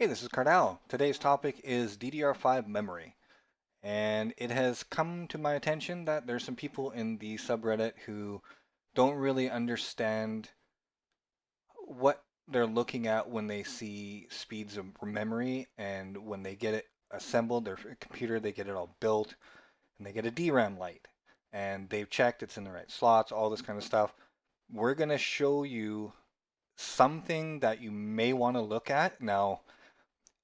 Hey, this is Cardell. Today's topic is DDR5 memory, and it has come to my attention that there's some people in the subreddit who don't really understand what they're looking at when they see speeds of memory, and when they get it assembled, their computer, they get it all built, and they get a DRAM light, and they've checked it's in the right slots, all this kind of stuff. We're going to show you something that you may want to look at. Now,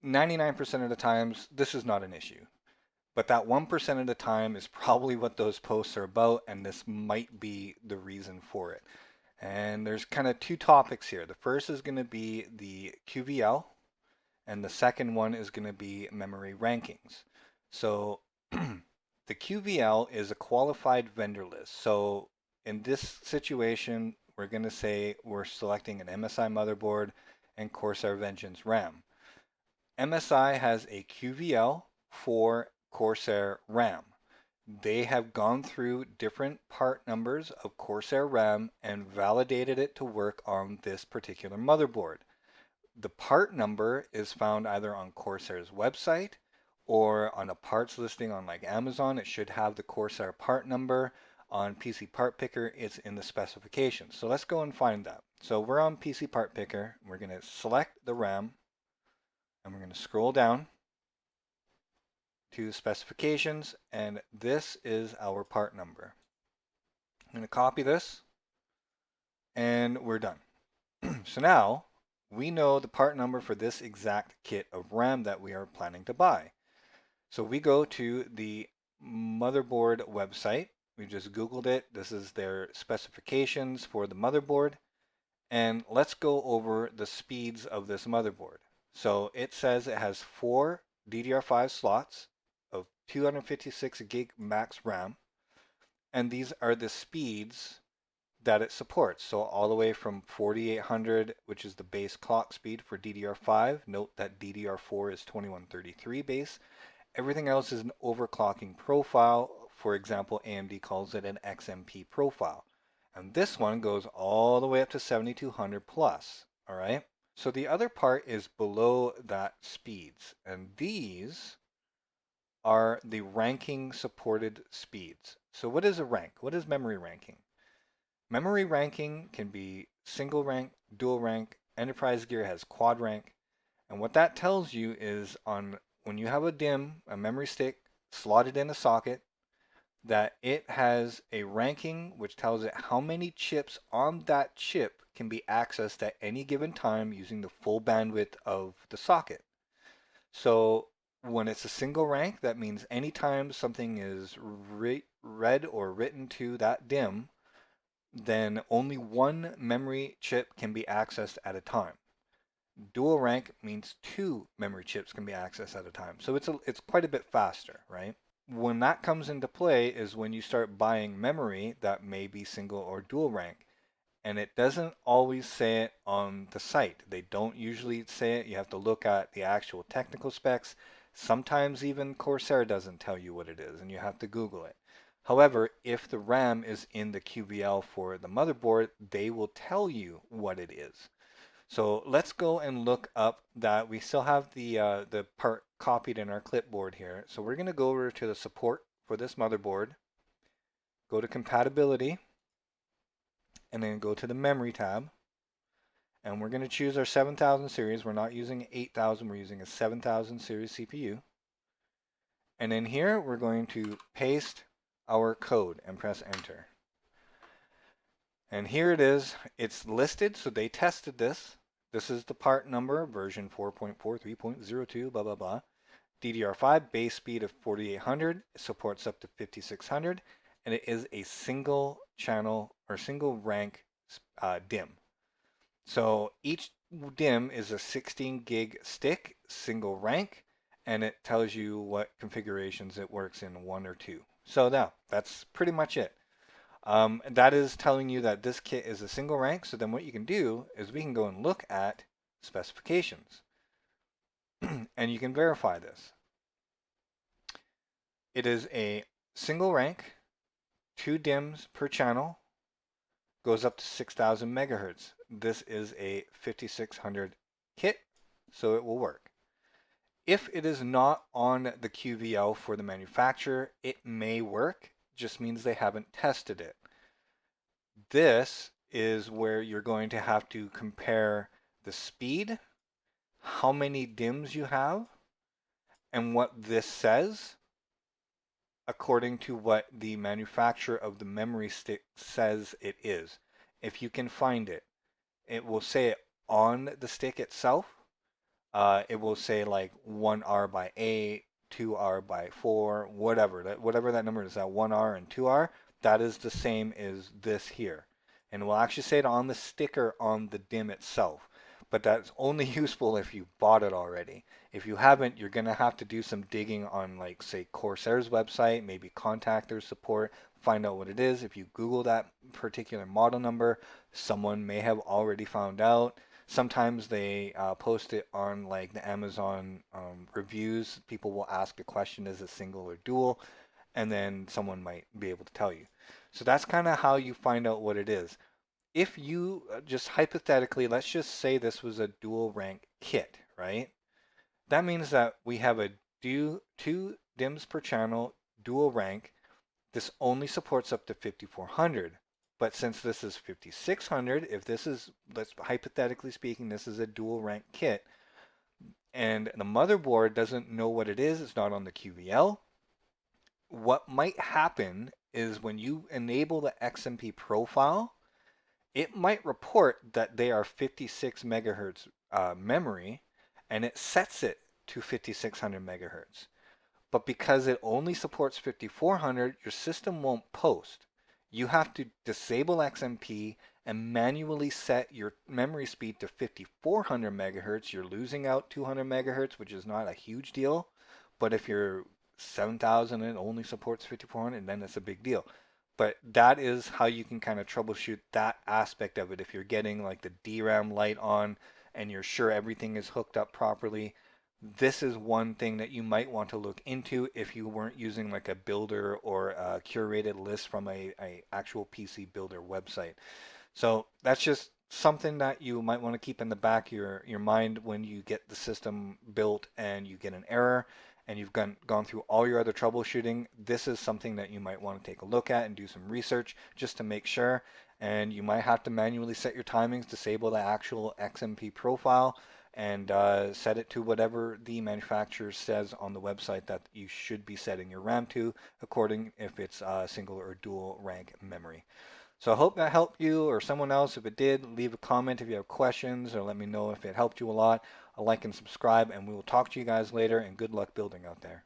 99% of the times, this is not an issue. But that 1% of the time is probably what those posts are about, and this might be the reason for it. And there's kind of two topics here. The first is going to be the QVL, and the second one is going to be memory rankings. So the QVL is a qualified vendor list. So in this situation, we're going to say we're selecting an MSI motherboard and Corsair Vengeance RAM. MSI has a QVL for Corsair RAM. They have gone through different part numbers of Corsair RAM and validated it to work on this particular motherboard. The part number is found either on Corsair's website or on a parts listing on like Amazon. It should have the Corsair part number. On PC Part Picker, it's in the specifications. So let's go and find that. So we're on PC Part Picker. We're going to select the RAM, and we're going to scroll down to specifications, and this is our part number. I'm going to copy this, and we're done. So now we know the part number for this exact kit of RAM that we are planning to buy. So we go to the motherboard website. We just Googled it. This is their specifications for the motherboard. And let's go over the speeds of this motherboard. So it says it has 4 DDR5 slots of 256 gig max RAM. And these are the speeds that it supports. So all the way from 4800, which is the base clock speed for DDR5. Note that DDR4 is 2133 base. Everything else is an overclocking profile. For example, AMD calls it an XMP profile. And this one goes all the way up to 7200 plus. All right. So the other part is below that speeds. And these are the ranking supported speeds. So what is a rank? What is memory ranking? Memory ranking can be single rank, dual rank. Enterprise gear has quad rank. And what that tells you is on when you have a DIMM, a memory stick slotted in a socket, that it has a ranking which tells it how many chips on that chip can be accessed at any given time using the full bandwidth of the socket. So when it's a single rank, that means anytime something is read or written to that DIMM, then only one memory chip can be accessed at a time. Dual rank means 2 memory chips can be accessed at a time. So it's quite a bit faster, right? When that comes into play is when you start buying memory that may be single or dual rank. And it doesn't always say it on the site. They don't usually say it. You have to look at the actual technical specs. Sometimes even Corsair doesn't tell you what it is, and you have to Google it. However, if the RAM is in the QVL for the motherboard, they will tell you what it is. So let's go and look up that. We still have the part copied in our clipboard here. So we're going to go over to the support for this motherboard, go to compatibility, and then go to the memory tab. And we're going to choose our 7000 series. We're not using 8000, we're using a 7000 series CPU. And in here, we're going to paste our code and press enter. And here it is. It's listed, so they tested this. This is the part number, version 4.43.02, blah, blah, blah. DDR5 base speed of 4800, it supports up to 5600, and it is a single channel or single rank DIMM. So each DIMM is a 16 gig stick, single rank, and it tells you what configurations it works in, 1 or 2. So now, that's pretty much it. That is telling you that this kit is a single rank. So then what you can do is we can go and look at specifications. And you can verify this. It is a single rank, 2 DIMMs per channel, goes up to 6000 megahertz. This is a 5600 kit, so it will work. If it is not on the QVL for the manufacturer, it may work, just means they haven't tested it. This is where you're going to have to compare the speed, how many DIMMs you have, and what this says according to what the manufacturer of the memory stick says it is. If you can find it, it will say it on the stick itself. It will say like 1R by 8, 2R by 4, whatever that number is, that 1R and 2R, that is the same as this here. And it will actually say it on the sticker on the DIMM itself. But that's only useful if you bought it already. If you haven't, you're going to have to do some digging on, like, say, Corsair's website, maybe contact their support, find out what it is. If you Google that particular model number, someone may have already found out. Sometimes they post it on like the Amazon reviews. People will ask a question, is it single or dual? And then someone might be able to tell you. So that's kind of how you find out what it is. If you just hypothetically, let's just say this was a dual rank kit, right? That means that we have a two DIMMs per channel dual rank. This only supports up to 5400. But since this is 5600, if this is, let's hypothetically speaking, this is a dual rank kit, and the motherboard doesn't know what it is, it's not on the QVL, what might happen is when you enable the XMP profile, it might report that they are 56 megahertz memory, and it sets it to 5600 megahertz. But because it only supports 5400, your system won't post. You have to disable XMP and manually set your memory speed to 5400 megahertz. You're losing out 200 megahertz, which is not a huge deal. But if you're 7000 and it only supports 5400, then it's a big deal. But that is how you can kind of troubleshoot that aspect of it. If you're getting like the DRAM light on and you're sure everything is hooked up properly, this is one thing that you might want to look into if you weren't using like a builder or a curated list from a actual PC builder website. So that's just something that you might want to keep in the back of your mind when you get the system built and you get an error and you've gone through all your other troubleshooting. This is something that you might want to take a look at and do some research just to make sure. And you might have to manually set your timings, disable the actual XMP profile, and set it to whatever the manufacturer says on the website that you should be setting your RAM to, according if it's single or dual rank memory. So I hope that helped you or someone else. If it did, leave a comment if you have questions or let me know if it helped you a lot. A like and subscribe, and we will talk to you guys later, and good luck building out there.